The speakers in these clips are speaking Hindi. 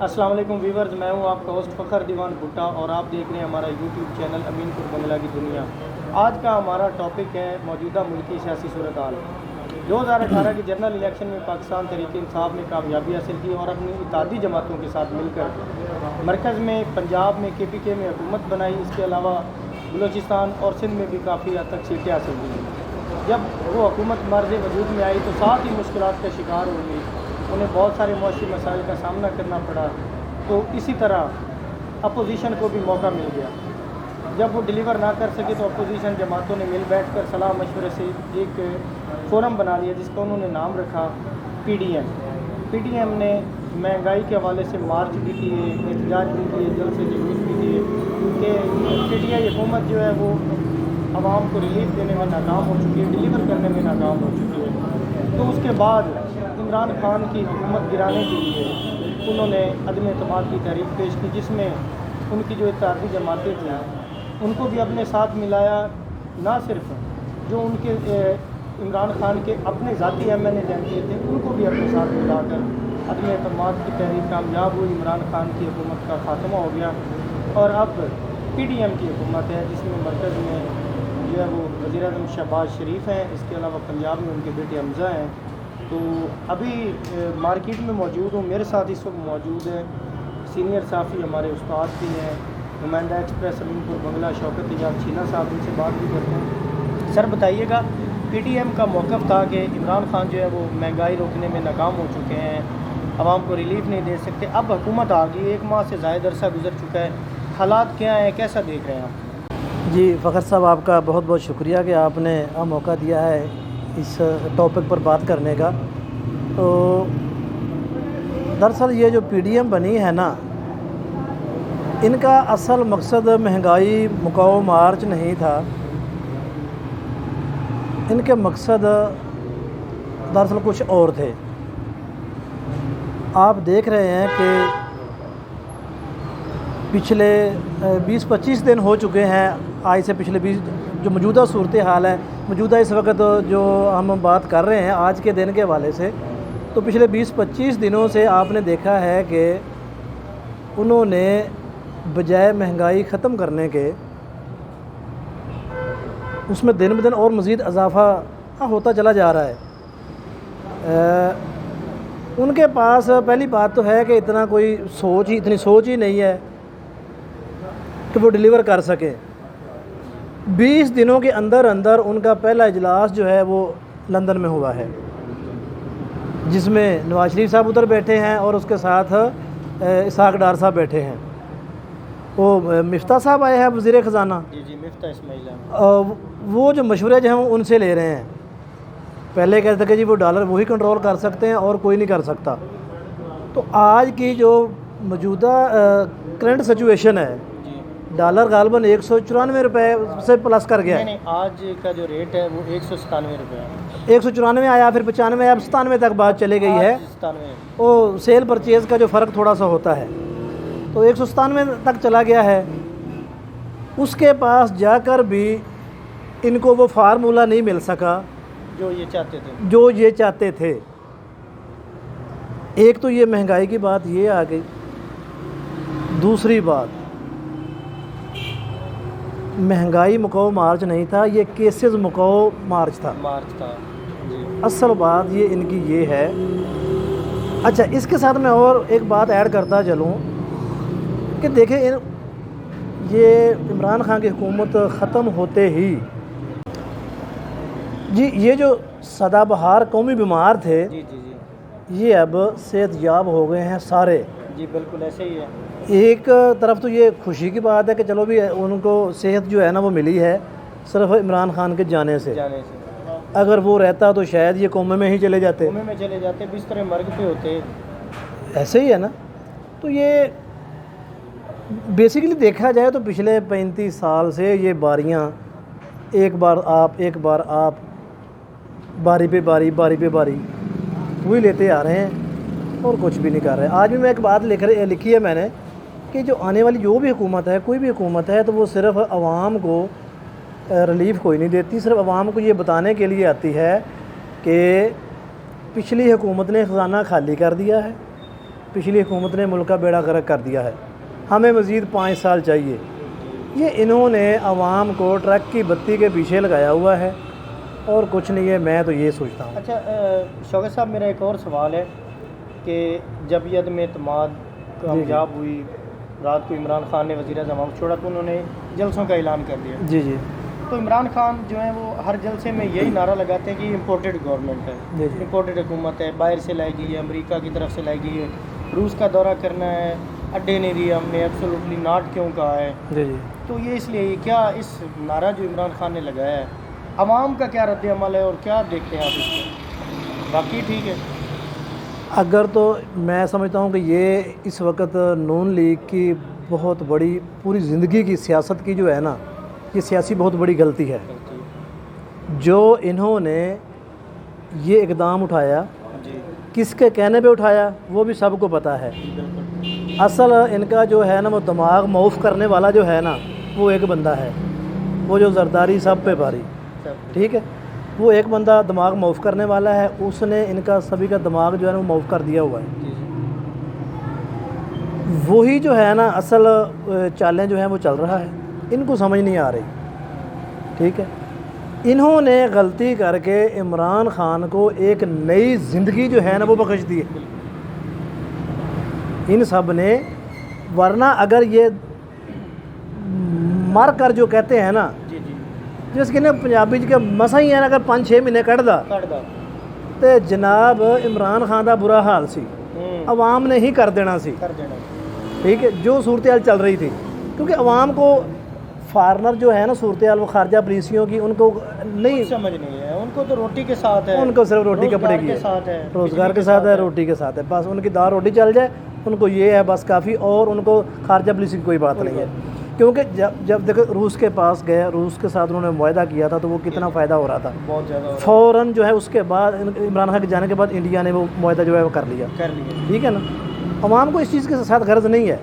अस्सलाम वालेकुम वीवर्स, मैं हूं आपका होस्ट फ़खर दीवान भुट्टा और आप देख रहे हैं हमारा यूट्यूब चैनल अमीनपुर बंगला की दुनिया। आज का हमारा टॉपिक है मौजूदा मुल्की सियासी सूरत हाल। 2018 के जनरल इलेक्शन में पाकिस्तान तहरीक इंसाफ ने कामयाबी हासिल की और अपनी इत्तेहादी जमातों के साथ मिलकर मरकज़ में पंजाब में KPK में हुकूमत बनाई। इसके अलावा बलूचिस्तान और सिंध में भी काफ़ी हद तक सीटें हासिल की। जब वो हुकूमत मर्ज़ वजूद में आई तो साथ ही मुश्किलात का शिकार हो गई, उन्हें बहुत सारे मौशी मसाइल का सामना करना पड़ा। तो इसी तरह अपोजिशन को भी मौका मिल गया। जब वो डिलीवर ना कर सके तो अपोजिशन जमातों ने मिल बैठ कर सलाह मशवरे से एक फोरम बना लिया जिसका उन्होंने नाम रखा PDM ने महंगाई के हवाले से मार्च भी किए, एहतजाज भी किए, जल्द से जुलूस भी किए कि PTI हुकूमत जो है वो आवाम को रिलीफ देने में नाकाम हो चुकी है, डिलीवर करने में नाकाम हो चुकी है। तो उसके बाद इमरान खान की हुकूमत गिराने के लिए उन्होंने अदम एतमाद की तहरीक पेश की, जिसमें उनकी जो इत्तेहादी जमातें थीं उनको भी अपने साथ मिलाया। ना सिर्फ जो उनके इमरान खान के अपने ज़ाती MNA जानते थे उनको भी अपने साथ मिलाकर अदम एतमाद की तहरीक कामयाब हुई। इमरान खान की हुकूमत का ख़ात्मा हो गया और अब PDM की हुकूमत है जिसमें मरकज़ में जो है वो वज़ीर-ए-आज़म शहबाज शरीफ हैं। इसके अलावा पंजाब में उनके बेटे हमज़ा हैं। तो अभी मार्केट में मौजूद हूँ, मेरे साथ इस वक्त मौजूद है सीनियर साफ़ी हमारे उस्ताद भी हैं, नुमाइंदा एक्सप्रेस अमीनपुर बंगला शौकत एजाज छीना साहब, इनसे बात भी करते हैं। सर बताइएगा, PDM का मौक़िफ़ था कि इमरान खान जो है वो महंगाई रोकने में नाकाम हो चुके हैं, आवाम को रिलीफ नहीं दे सकते। अब हुकूमत आ गई, 1 माह से ज़ायद अरसा गुजर चुका है, हालात क्या हैं, कैसा देख रहे हैं आप? जी फ़खर साहब, आपका बहुत बहुत शुक्रिया कि आपने मौका दिया है इस टॉपिक पर बात करने का। तो दरअसल ये जो PDM बनी है ना, इनका असल मकसद महंगाई मुकाओ मार्च नहीं था। इनके मकसद दरअसल कुछ और थे। आप देख रहे हैं कि पिछले 20-25 दिन हो चुके हैं आज से। पिछले 20 जो मौजूदा सूरत हाल है, मौजूदा इस वक्त जो हम बात कर रहे हैं आज के दिन के हवाले से, तो पिछले 20-25 दिनों से आपने देखा है कि उन्होंने बजाय महंगाई ख़त्म करने के उसमें दिन ब दिन और मज़ीद इजाफ़ा होता चला जा रहा है। उनके पास पहली बात तो है कि इतनी सोच ही नहीं है कि वो डिलीवर कर सके। 20 दिनों के अंदर अंदर उनका पहला इजलास जो है वो लंदन में हुआ है, जिसमें नवाज शरीफ साहब उधर बैठे हैं और उसके साथ इसहाक डार साहब बैठे हैं। वो मिफ्ता साहब आए हैं, वज़ीर ख़ज़ाना। जी मिफ्ता इस्माइल। वो जो मशवरे जो हैं उनसे ले रहे हैं। पहले कहते थे कि जी वो डॉलर वही कंट्रोल कर सकते हैं और कोई नहीं कर सकता। तो आज की जो मौजूदा करंट सिचुएशन है, डॉलर गालबन 194 रुपये से प्लस कर गया है। नहीं, आज का जो रेट है वो 197 रुपये है। 194 आया, फिर 95 आया, 97 तक बात चले गई है। वो सेल परचेज़ का जो फ़र्क थोड़ा सा होता है, तो 197 तक चला गया है। उसके पास जाकर भी इनको वो फार्मूला नहीं मिल सका जो ये चाहते थे। एक तो ये महंगाई की बात ये आ गई। दूसरी बात, महंगाई मुकाओ मार्च नहीं था, ये केसेस मुकाओ मार्च था। जी। असल बात ये इनकी ये है। अच्छा, इसके साथ मैं और एक बात ऐड करता चलूँ कि देखें, ये इमरान खान की हुकूमत ख़त्म होते ही जी ये जो सदाबहार कौमी बीमार थे, ये अब सेहतयाब हो गए हैं सारे। जी बिल्कुल ऐसे ही है। एक तरफ तो ये खुशी की बात है कि चलो भी उनको सेहत जो है ना वो मिली है सिर्फ इमरान खान के जाने से। अगर वो रहता तो शायद ये कोमे में ही चले जाते, बिस्तर मर्ग पे होते। ऐसे ही है ना। तो ये बेसिकली देखा जाए तो पिछले 35 साल से ये बारियां एक बार आप बारी पे बारी वही लेते आ रहे हैं और कुछ भी नहीं कर रहे। आज भी मैं एक बात लिखी है मैंने कि जो आने वाली जो भी हुकूमत है, कोई भी हुकूमत है, तो वो सिर्फ आवाम को रिलीफ कोई नहीं देती, सिर्फ आवाम को ये बताने के लिए आती है कि पिछली हुकूमत ने ख़जाना खाली कर दिया है पिछली हुकूमत ने मुल्क का बेड़ा गर्क कर दिया है, हमें मज़ीद 5 साल चाहिए। ये इन्होंने आवाम को ट्रक की बत्ती के पीछे लगाया हुआ है और कुछ नहीं है, मैं तो ये सोचता हूँ। अच्छा शौकत साहब, मेरा एक और सवाल है कि जब ये अदम एतमाद कामयाब हुई, रात को इमरान खान ने वज़ीर-ए-आज़म छोड़ा तो उन्होंने जलसों का ऐलान कर दिया। जी जी। तो इमरान खान जो है वो हर जलसे में यही नारा लगाते हैं कि इम्पोर्टेड गवर्नमेंट है, जी जी। इम्पोर्टेड हुकूमत है, बाहर से लाई गई है, अमेरिका की तरफ से लाई गई है, रूस का दौरा करना है, अड्डे नहीं दिए हमने, एब्सोल्युटली नॉट क्यों कहा है। जी जी। तो ये इसलिए क्या इस नारा जो इमरान खान ने लगाया है, आवाम का क्या रद्द अमल है और क्या देखते हैं आप इसको, वाकई ठीक है? अगर तो मैं समझता हूँ कि ये इस वक्त नून लीग की बहुत बड़ी पूरी ज़िंदगी की सियासत की जो है ना, ये सियासी बहुत बड़ी गलती है जो इन्होंने ये इक़दाम उठाया। जी किसके कहने पे उठाया वो भी सबको पता है। बिल्कुल। असल इनका जो है ना वो दिमाग मौफ करने वाला जो है ना वो एक बंदा है, वो जो जरदारी सब पे भारी, ठीक है, वो एक बंदा दिमाग मौफ करने वाला है, उसने इनका सभी का दिमाग जो है ना वो मौफ कर दिया हुआ है। वही जो है ना असल चालें जो है वो चल रहा है, इनको समझ नहीं आ रही, ठीक है। इन्होंने गलती करके इमरान खान को एक नई ज़िंदगी जो है ना वो बख्श दी है इन सब ने, वरना अगर ये मर कर जो कहते हैं ना, जी जी जिसके ने पंजाबी के मसा ही है ना, अगर 5-6 महीने कट दा तो जनाब इमरान खान का बुरा हाल सी, अवाम ने ही कर देना सी, ठीक है, जो सूरत हाल चल रही थी। क्योंकि अवाम को फारनर जो है ना सूरत हाल वो खारजा पॉलिसियों की उनको नहीं समझ नहीं है, उनको तो रोटी के साथ है, उनको सिर्फ रोटी कपड़े की है, रोज़गार के साथ है, रोटी के साथ है, बस उनकी दाल रोटी चल जाए उनको ये है बस काफ़ी, और उनको खारजा पॉलिसी की कोई बात नहीं है। क्योंकि जब देखो रूस के पास गया, रूस के साथ उन्होंने मुआहदा किया था तो वो कितना फ़ायदा हो रहा था, बहुत ज़्यादा। फ़ौरन जो है उसके बाद इमरान खान के जाने के बाद इंडिया ने वो मुआहदा जो है वो कर लिया, ठीक है ना। अवाम को इस चीज़ के साथ गर्ज नहीं है,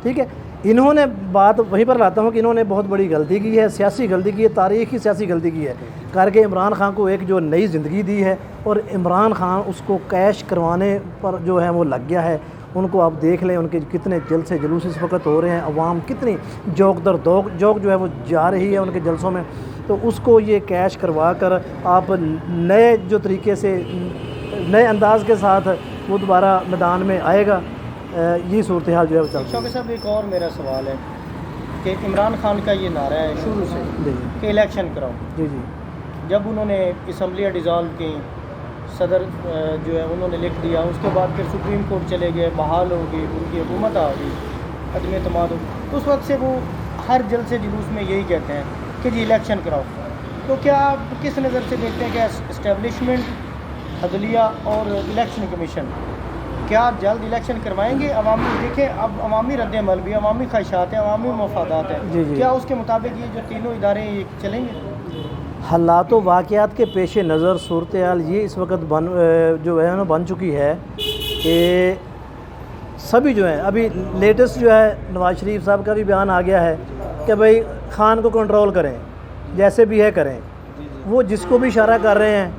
ठीक है। इन्होंने बात वहीं पर लाता हूँ कि इन्होंने बहुत बड़ी गलती की है, सियासी गलती की है, तारीख़ी सियासी गलती की है करके इमरान खान को एक जो नई ज़िंदगी दी है, और इमरान खान उसको कैश करवाने पर जो है वो लग गया है। उनको आप देख लें उनके कितने जलसे जुलूस इस वक्त हो रहे हैं, अवाम कितनी जोक दर जोक जो है वो जा रही है उनके जलसों में, तो उसको ये कैश करवा कर आप नए जो तरीके से नए अंदाज के साथ वो दोबारा मैदान में आएगा, ये सूरत हाल जो है वो चल। शौकत साहब, एक और मेरा सवाल है कि इमरान खान का ये नारा है शुरू से कि इलेक्शन कराओ। जी जी। जब उन्होंने असम्बलियाँ डिज़ोल्व की, सदर जो है उन्होंने लिख दिया, उसके बाद फिर सुप्रीम कोर्ट चले गए, बहाल हो गई, उनकी हुकूमत आ गई, अदम एतमाद हो, तो उस वक्त से वो हर जलसे जुलूस में यही कहते हैं कि जी इलेक्शन कराओ। तो क्या आप किस नज़र से देखते हैं कि इस्टेब्लिशमेंट, अदलिया और इलेक्शन कमीशन क्या जल्द इलेक्शन करवाएंगे? अवामी देखें, अब अवामी रद्द-ए-अमल भी, अवामी ख्वाहिशात हैं, अवामी मफादात हैं, क्या उसके मुताबिक ये जो तीनों इदारे ये चलेंगे? हालात व वाक़यात के पेश नज़र सूरत हाल ये इस वक्त जो है ना बन चुकी है कि सभी जो है, अभी लेटेस्ट जो है नवाज़ शरीफ साहब का भी बयान आ गया है कि भाई खान को कंट्रोल करें, जैसे भी है करें, वो जिसको भी इशारा कर रहे हैं,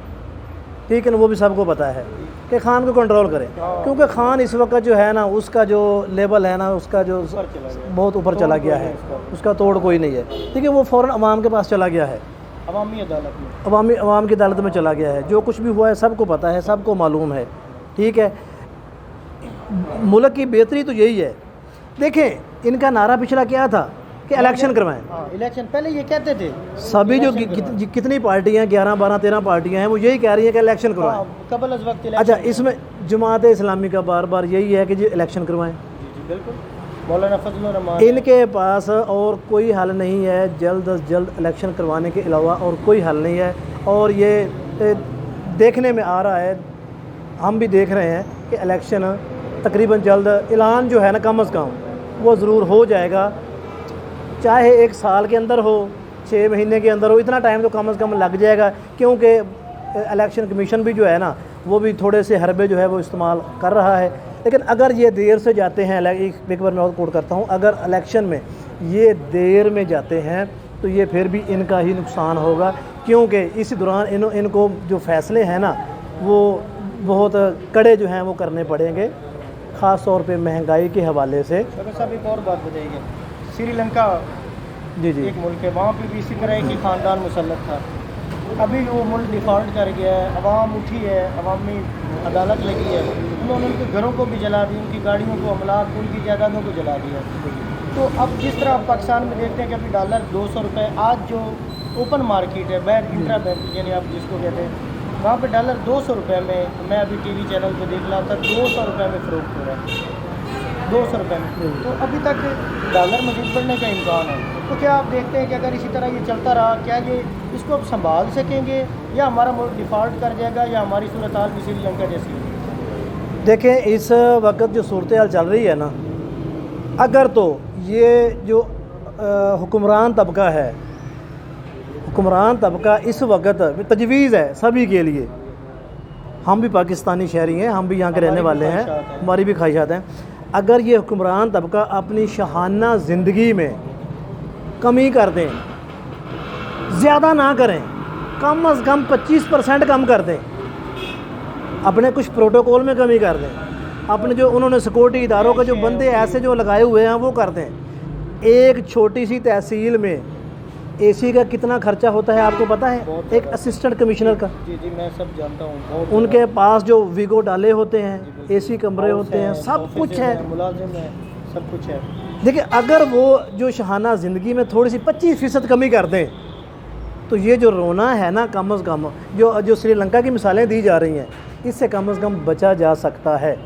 ठीक है ना, वो भी सबको पता है कि खान को कंट्रोल करें, क्योंकि खान इस वक्त जो है ना उसका जो लेवल है ना उसका जो बहुत ऊपर चला गया है, उसका तोड़ कोई नहीं है, ठीक है। वो फ़ौरन अवाम के पास चला गया है, अवामी अदालत में, अवाम की अदालत में चला गया है। जो कुछ भी हुआ है सबको पता है, सबको मालूम है, ठीक है। मुल्क की बेहतरी तो यही है। देखें इनका नारा पिछला क्या था कि इलेक्शन करवाएं, इलेक्शन पहले ये कहते थे सभी जो कितनी पार्टियां 11, 12, 13 पार्टियां हैं वो यही कह रही हैं कि इलेक्शन करवाएं। कबल अज़ वक्त अच्छा, इसमें जमात इस्लामी का बार बार यही है कि जी इलेक्शन करवाएं। बिल्कुल, मौलाना फजलुर रहमान, इनके पास और कोई हल नहीं है, जल्द अज जल्द इलेक्शन करवाने के अलावा और कोई हल नहीं है। और ये देखने में आ रहा है, हम भी देख रहे हैं कि इलेक्शन तकरीबन जल्द ऐलान जो है ना कम अज़ कम वो ज़रूर हो जाएगा, चाहे 1 साल के अंदर हो, 6 महीने के अंदर हो, इतना टाइम तो कम अज़ कम लग जाएगा। क्योंकि इलेक्शन कमीशन भी जो है ना वो भी थोड़े से हरबे जो है वो इस्तेमाल कर रहा है। लेकिन अगर ये देर से जाते हैं, एक बार मैं और कोट करता हूँ, अगर इलेक्शन में ये देर में जाते हैं तो ये फिर भी इनका ही नुकसान होगा, क्योंकि इस दौरान इनको जो फ़ैसले हैं ना वो बहुत कड़े जो हैं वो करने पड़ेंगे। ख़ास तौर पे महंगाई के हवाले से। डॉक्टर साहब एक और बात बताइए, श्रीलंका जी जी एक मुल्क है, वहाँ पे भी इसी तरह एक ही ख़ानदान मुसल्लत था, अभी वो मुल्क डिफ़ॉल्ट कर गया है, अवाम उठी है, अवामी अदालत लगी है, उन्होंने उनके घरों को भी जला दी, उनकी गाड़ियों को, अमलाक, उनकी जायदादों को जला दिया। तो अब जिस तरह आप पाकिस्तान में देखते हैं कि अभी डॉलर 200 रुपये, आज जो ओपन मार्केट है बैर इंट्रा बैंक यानी आप जिसको कहते हैं, वहाँ पे डॉलर 200 रुपये में, मैं अभी टीवी चैनल पे देख रहा था, 200 रुपये में फ़रोख्त हो रहा है, 200 रुपये में। तो अभी तक डॉलर मज़ीद बढ़ने का इम्कान है। तो क्या आप देखते हैं कि अगर इसी तरह ये चलता रहा, क्या ये इसको अब संभाल सकेंगे या हमारा मुल्क डिफ़ॉल्ट कर जाएगा या हमारी सूरत हाल भी श्रीलंका जैसी है? देखें, इस वक्त जो सूरत हाल चल रही है ना, अगर तो ये जो हुक्मरान तबका है, हुक्मरान तबका इस वक्त तजवीज़ है सभी के लिए, हम भी पाकिस्तानी शहरी हैं, हम भी यहाँ के रहने वाले हैं, हमारी भी ख्वाहिशात हैं। अगर ये हुक्मरान तबका अपनी शहाना ज़िंदगी में कमी कर दें, ज़्यादा ना करें, कम अज़ कम 25% कम कर दें, अपने कुछ प्रोटोकॉल में कमी कर दें, अपने जो उन्होंने सिक्योरिटी इदारों के जो बंदे ऐसे जो लगाए हुए हैं वो कर दें। एक छोटी सी तहसील में एसी का कितना खर्चा होता है आपको पता है? एक असिस्टेंट कमिश्नर का। जी जी मैं सब जानता हूँ। उनके पास जो वीगो डाले होते हैं, एसी कमरे होते हैं, सब कुछ है, मुलाजिम है, सब कुछ है। देखिए, अगर वो जो शहाना ज़िंदगी में थोड़ी सी 25% कमी कर दें तो ये जो रोना है ना, कम अज़ कम जो श्रीलंका की मिसालें दी जा रही हैं, इससे कम अज़ कम बचा जा सकता है।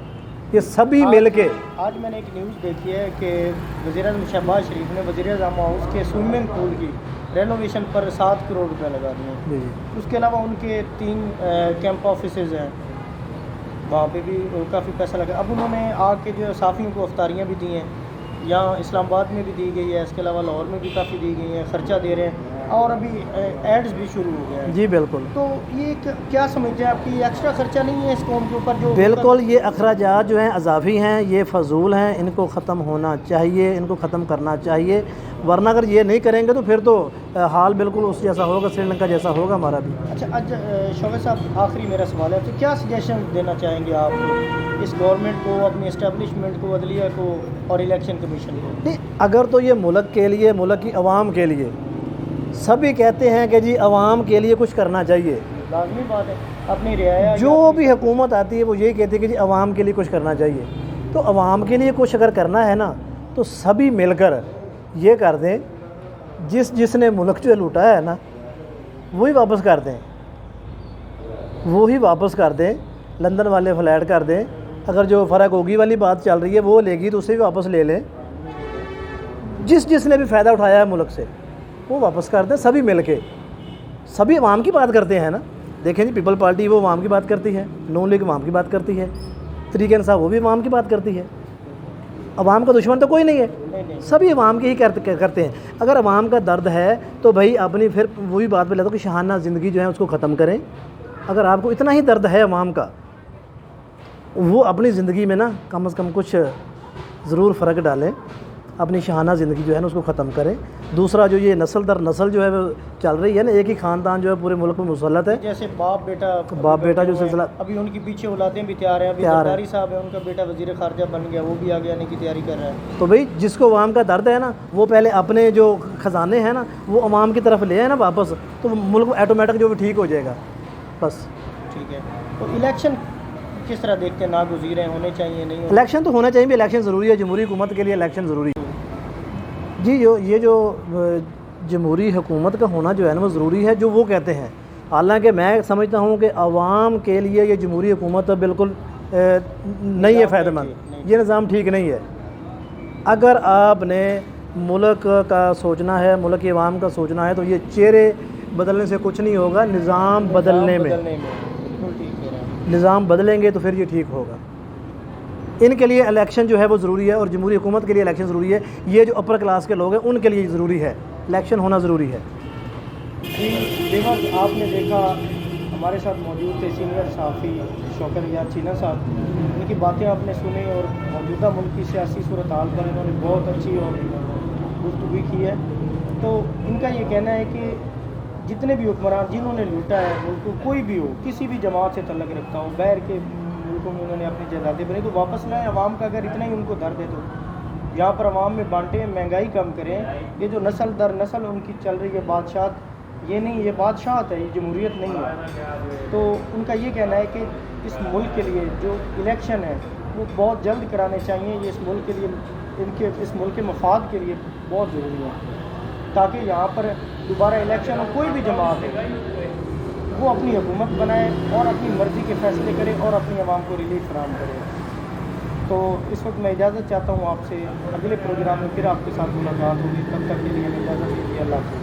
ये सभी मिल के। आज मैंने एक न्यूज़ देखी है कि वज़ीर-ए-आज़म शहबाज शरीफ ने वज़ीर-ए-आज़म हाउस के स्विमिंग पूल की रेनोवेशन पर 7 करोड़ रुपए लगा दिए। उसके अलावा उनके 3 कैंप ऑफिसेज़ हैं, वहाँ पे भी काफ़ी पैसा लगा। अब उन्होंने आके जो साफ़ियों को अफ्तारियाँ भी दी हैं, यहाँ इस्लामाबाद में भी दी गई है, इसके अलावा लाहौर में भी काफ़ी दी गई हैं, ख़र्चा दे रहे हैं और अभी एड्स भी शुरू हो गए हैं। जी बिल्कुल। तो ये क्या समझते हैं आपकी, एक्स्ट्रा ख़र्चा नहीं है इस कौम के ऊपर? जो बिल्कुल, ये अखराजात जो हैं अज़ाफ़ी हैं, ये फ़जूल हैं, इनको ख़त्म होना चाहिए, इनको ख़त्म करना चाहिए, वरना अगर ये नहीं करेंगे तो फिर तो हाल बिल्कुल उस जैसा होगा, श्रीलंका जैसा होगा हमारा भी। अच्छा, आज शौकत साहब आखिरी मेरा सवाल है, तो क्या सजेशन देना चाहेंगे आप इस गवर्नमेंट को, अपनी इस्टेब्लिशमेंट को, अदलिया को और इलेक्शन कमीशन को? नहीं, अगर तो ये मुल्क के लिए, मुल्क की आवाम के लिए, सभी कहते हैं कि जी आवाम के लिए कुछ करना चाहिए, लाजमी बात है। अपनी रियाया जो भी हुकूमत आती है वो यही कहती है कि जी आवाम के लिए कुछ करना चाहिए। तो आवाम के लिए कुछ अगर करना है ना, तो सभी मिलकर ये कर दें, जिसने मुल्क जो लूटा है ना वही वापस कर दें, वही वापस कर दें, लंदन वाले फ्लैट कर दें। अगर जो फ़र्क होगी वाली बात चल रही है वो लेगी तो उसे भी वापस ले लें। जिसने भी फ़ायदा उठाया है मुल्क से वो वापस कर दें, सभी मिल के। सभी अवाम की बात करते हैं ना, देखें जी, पीपल पार्टी वो अवाम की बात करती है, नून लीग अवाम की बात करती है, तहरीक इंसाफ वो भी अवाम की बात करती है। अवाम का दुश्मन तो कोई नहीं है, सभी अवाम के ही करते हैं। अगर अवाम का दर्द है तो भाई अपनी फिर वही बात पे लेता हूँ कि शहाना ज़िंदगी जो है उसको ख़त्म करें। अगर आपको इतना ही दर्द है अवाम का, वो अपनी ज़िंदगी में ना कम से कम कुछ ज़रूर फ़र्क डालें, अपनी शहाना ज़िंदगी जो है ना उसको ख़त्म करें। दूसरा जो ये नस्ल दर नस्ल जो है वो चल रही है ना, एक ही ख़ानदान जो है पूरे मुल्क में मुसल्लत है, जैसे बाप बेटा जो सिलसिला, अभी उनके पीछे औलादें भी तैयार हैं। अभी जरदारी साहब है, उनका बेटा वज़ीर ख़ारजा बन गया, वो भी आगे आने की तैयारी कर रहा है। तो भाई जिसको अवाम का दर्द है ना, वो पहले अपने जो ख़जाने हैं ना वो अवाम की तरफ ले आए ना वापस, तो मुल्क ऑटोमेटिक जो ठीक हो जाएगा। बस ठीक है। तो इलेक्शन किस तरह देखते हैं, नागुज़ीर हैं, होने चाहिए नहीं? इलेक्शन तो होना चाहिए, इलेक्शन ज़रूरी है, जमहूरी हुकूमत के लिए इलेक्शन ज़रूरी है जी। ये जो जमहूरी हुकूमत का होना जो है ना वो ज़रूरी है, जो वो कहते हैं। हालांकि मैं समझता हूँ कि आवाम के लिए ये जमहूरी हुकूमत बिल्कुल नहीं है फ़ायदेमंद, ये निज़ाम ठीक नहीं है। अगर आपने मुल्क का सोचना है, मुल्क की आवाम का सोचना है, तो ये चेहरे बदलने से कुछ नहीं होगा, निज़ाम बदलने में बिल्कुल ठीक है। निज़ाम बदलेंगे तो फिर ये ठीक होगा। इनके लिए इलेक्शन जो है वो ज़रूरी है और जमहूरी हुकूमत के लिए इलेक्शन ज़रूरी है। ये जो अपर क्लास के लोग हैं उनके लिए ज़रूरी है, इलेक्शन होना ज़रूरी है जी। बेहद आपने देखा, हमारे साथ मौजूद थे सीनियर सहाफ़ी शौकत रियाज चीना साहब, इनकी बातें आपने सुनी और मौजूदा मुल्क की सियासी सूरत हाल पर इन्होंने बहुत अच्छी और गुफ्तगू की है। तो इनका ये कहना है कि जितने भी हुक्मरान जिन्होंने लूटा है मुल्क को, कोई भी हो, किसी भी जमात से तल्लुक़ रखता हो, बैर के मुल्क मुल्कों में उन्होंने अपनी जायदादें बनी, तो वापस लाएं। अवाम का अगर इतना ही उनको दर्द है तो यहाँ पर अवाम में बांटें, महंगाई कम करें। ये जो नस्ल दर नस्ल उनकी चल रही है बादशाह, ये नहीं, ये बादशाहत है, ये जमहूरियत नहीं है। तो उनका ये कहना है कि इस मुल्क के लिए जो इलेक्शन है वो बहुत जल्द कराने चाहिए। ये इस मुल्क के लिए, इनके इस मुल्क के मफाद के लिए बहुत ज़रूरी है, ताकि यहाँ पर दोबारा इलेक्शन हो, कोई भी जमात है वो अपनी हुकूमत बनाए और अपनी मर्ज़ी के फ़ैसले करे और अपनी आवाम को रिलीफ फराहम करे। तो इस वक्त मैं इजाज़त चाहता हूँ आपसे, अगले प्रोग्राम में फिर आपके साथ मुलाकात होगी। तब तक के लिए इजाज़त दीजिए। अल्लाह हाफ़िज़।